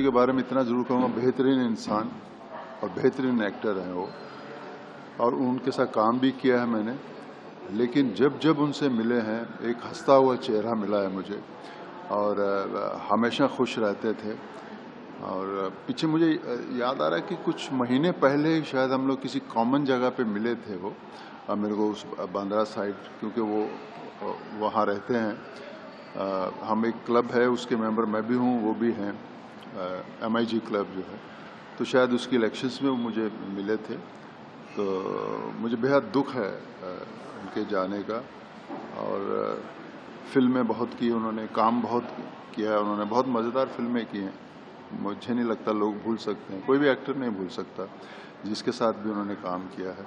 जी के बारे में इतना ज़रूर कहूँगा, बेहतरीन इंसान और बेहतरीन एक्टर हैं वो, और उनके साथ काम भी किया है मैंने। लेकिन जब जब उनसे मिले हैं, एक हंसता हुआ चेहरा मिला है मुझे, और हमेशा खुश रहते थे। और पीछे मुझे याद आ रहा है कि कुछ महीने पहले ही शायद हम लोग किसी कॉमन जगह पे मिले थे वो, मेरे को उस बांद्रा साइड, क्योंकि वो वहाँ रहते हैं। हम एक क्लब है उसके मेंबर, मैं भी हूँ, वो भी हैं, MIG क्लब जो है, तो शायद उसकी इलेक्शंस में वो मुझे मिले थे। तो मुझे बेहद दुख है उनके जाने का। और फिल्में बहुत की उन्होंने, काम बहुत किया है उन्होंने, बहुत मज़ेदार फिल्में की हैं। मुझे नहीं लगता लोग भूल सकते हैं, कोई भी एक्टर नहीं भूल सकता जिसके साथ भी उन्होंने काम किया है।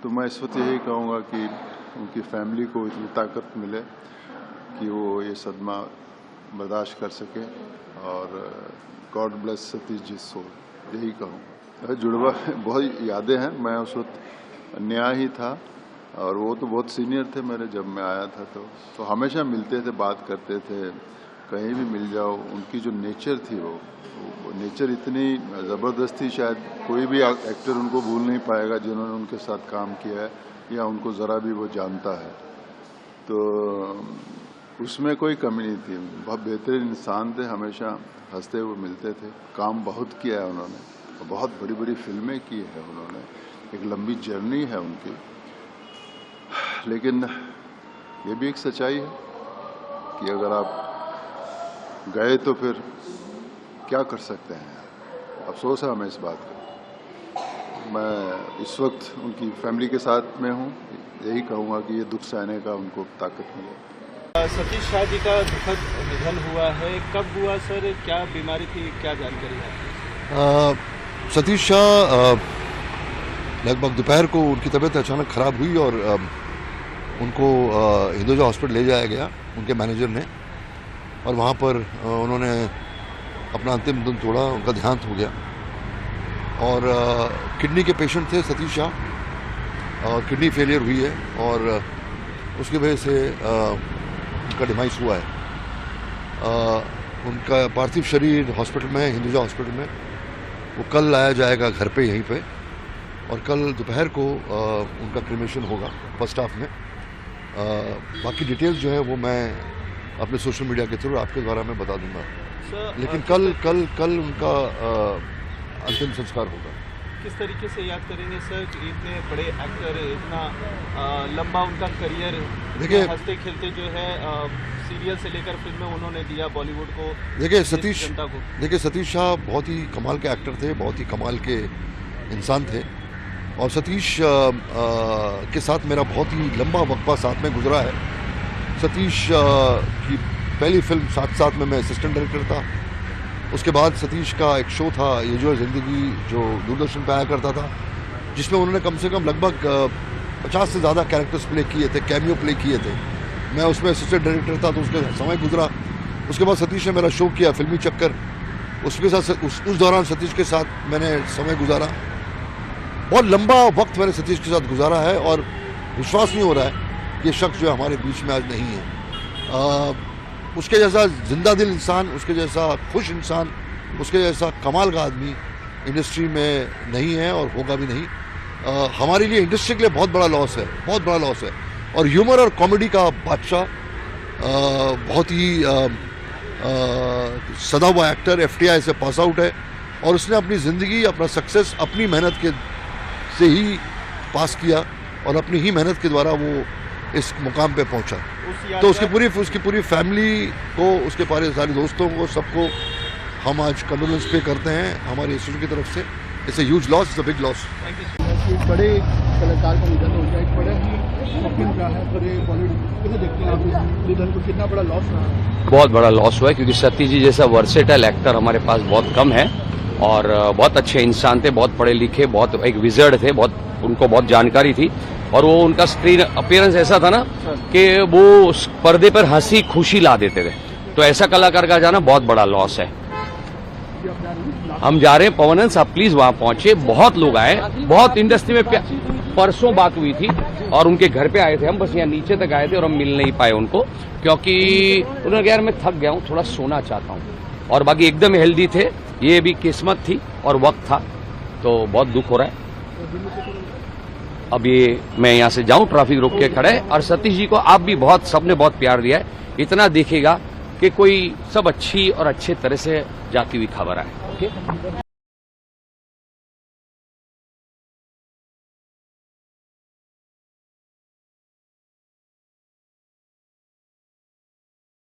तो मैं इस वक्त यही कहूँगा कि उनकी फैमिली को इतनी ताकत मिले कि वो ये सदमा बर्दाश्त कर सके, और God bless Satish ji soul, यही कहूँगा। जुड़वा बहुत यादें हैं। मैं उस वक्त नया ही था और वो तो बहुत सीनियर थे मेरे जब मैं आया था, तो हमेशा मिलते थे, बात करते थे, कहीं भी मिल जाओ। उनकी जो नेचर थी वो नेचर इतनी ज़बरदस्त थी, शायद कोई भी एक्टर उनको भूल नहीं पाएगा जिन्होंने उनके साथ काम किया है या उनको ज़रा भी वो जानता है। तो उसमें कोई कमी नहीं थी। बहुत बेहतरीन इंसान थे, हमेशा हंसते हुए मिलते थे। काम बहुत किया है उन्होंने, बहुत बड़ी बड़ी फिल्में की है उन्होंने, एक लंबी जर्नी है उनकी। लेकिन ये भी एक सच्चाई है कि अगर आप गए तो फिर क्या कर सकते हैं। अफसोस है हमें इस बात का। मैं इस वक्त उनकी फैमिली के साथ में हूँ, यही कहूँगा कि ये दुख सहने का उनको ताकत मिले। सतीश शाह जी का दुखद निधन हुआ है, कब हुआ सर, क्या बीमारी थी, क्या जानकारी है? सतीश शाह लगभग दोपहर को उनकी तबीयत अचानक ख़राब हुई और उनको हिंदुजा हॉस्पिटल ले जाया गया उनके मैनेजर ने, और वहाँ पर उन्होंने अपना अंतिम दिन तोड़ा, उनका देहांत हो गया। और किडनी के पेशेंट थे सतीश शाह, और किडनी फेलियर हुई है और उसकी वजह से उनका डिमाइस हुआ है। उनका पार्थिव शरीर हॉस्पिटल में, हिंदुजा हॉस्पिटल में, वो कल लाया जाएगा घर पे यहीं पे, और कल दोपहर को उनका क्रिमेशन होगा फर्स्ट हाफ में। बाकी डिटेल्स जो है वो मैं अपने सोशल मीडिया के थ्रू आपके द्वारा मैं बता दूंगा। लेकिन कल उनका अंतिम संस्कार होगा। किस तरीके से याद करेंगे सर, इतने बड़े एक्टर, इतना लंबा उनका करियर, देखिए हंसते खेलते जो है सीरियल से लेकर फिल्में उन्होंने दिया बॉलीवुड को। देखिए सतीश शाह बहुत ही कमाल के एक्टर थे, बहुत ही कमाल के इंसान थे, और सतीश के साथ मेरा बहुत ही लंबा वक्फा साथ में गुजरा है। सतीश की पहली फिल्म साथ में मैं असिस्टेंट डायरेक्टर था। उसके बाद सतीश का एक शो था ये जो ज़िंदगी, जो दूरदर्शन पे आया करता था, जिसमें उन्होंने कम से कम लगभग 50 से ज़्यादा कैरेक्टर्स प्ले किए थे, कैमियो प्ले किए थे। मैं उसमें असिस्टेंट डायरेक्टर था, तो उसका समय गुजरा। उसके बाद सतीश ने मेरा शो किया फिल्मी चक्कर, उसके साथ उस दौरान सतीश के साथ मैंने समय गुजारा। बहुत लंबा वक्त मैंने सतीश के साथ गुजारा है, और विश्वास नहीं हो रहा है कि ये शख्स जो हमारे बीच में आज नहीं है। उसके जैसा जिंदा दिल इंसान, उसके जैसा खुश इंसान, उसके जैसा कमाल का आदमी इंडस्ट्री में नहीं है और होगा भी नहीं। हमारे लिए, इंडस्ट्री के लिए बहुत बड़ा लॉस है, बहुत बड़ा लॉस है। और ह्यूमर और कॉमेडी का बादशाह, बहुत ही सदा हुआ एक्टर, FTI से पास आउट है, और उसने अपनी ज़िंदगी, अपना सक्सेस अपनी मेहनत से ही पास किया, और अपनी ही मेहनत के द्वारा वो इस मुकाम पे पहुंचा। तो उसकी पूरी फैमिली को, उसके सारे दोस्तों को, सबको हम आज कंडोलेंस पे करते हैं हमारे इंस्टीट्यूट की तरफ से। It's a huge loss, it's a big loss. बड़े कलाकार का निधन हो गया, बड़ा ही शौकीन रहा है पूरे बॉलीवुड। कैसे देखते हैं आप निधन को, कितना बड़ा लॉस रहा? बहुत बड़ा लॉस हुआ है, क्योंकि सतीश जी जैसा वर्सेटाइल एक्टर हमारे पास बहुत कम है, और बहुत अच्छे इंसान थे, बहुत पढ़े लिखे, बहुत एक विजर्ड थे, उनको बहुत जानकारी थी, और वो उनका स्क्रीन अपीयरेंस ऐसा था ना कि वो पर्दे पर हंसी खुशी ला देते थे। तो ऐसा कलाकार का जाना बहुत बड़ा लॉस है। हम जा रहे हैं पवनंस, आप प्लीज वहां पहुंचे। बहुत लोग आए, बहुत इंडस्ट्री में परसों बात हुई थी और उनके घर पे आए थे हम, बस यहाँ नीचे तक आए थे और हम मिल नहीं पाए उनको, क्योंकि उन्होंने कहा यार मैं थक गया हूँ, थोड़ा सोना चाहता हूँ, और बाकी एकदम हेल्दी थे। ये भी किस्मत थी और वक्त था, तो बहुत दुख हो रहा है। अब ये मैं यहाँ से जाऊं, ट्रैफिक रोक के खड़े, और सतीश जी को आप भी बहुत, सबने बहुत प्यार दिया है। इतना देखिएगा कि कोई सब अच्छी और अच्छे तरह से जाती हुई खबर आए। ओके।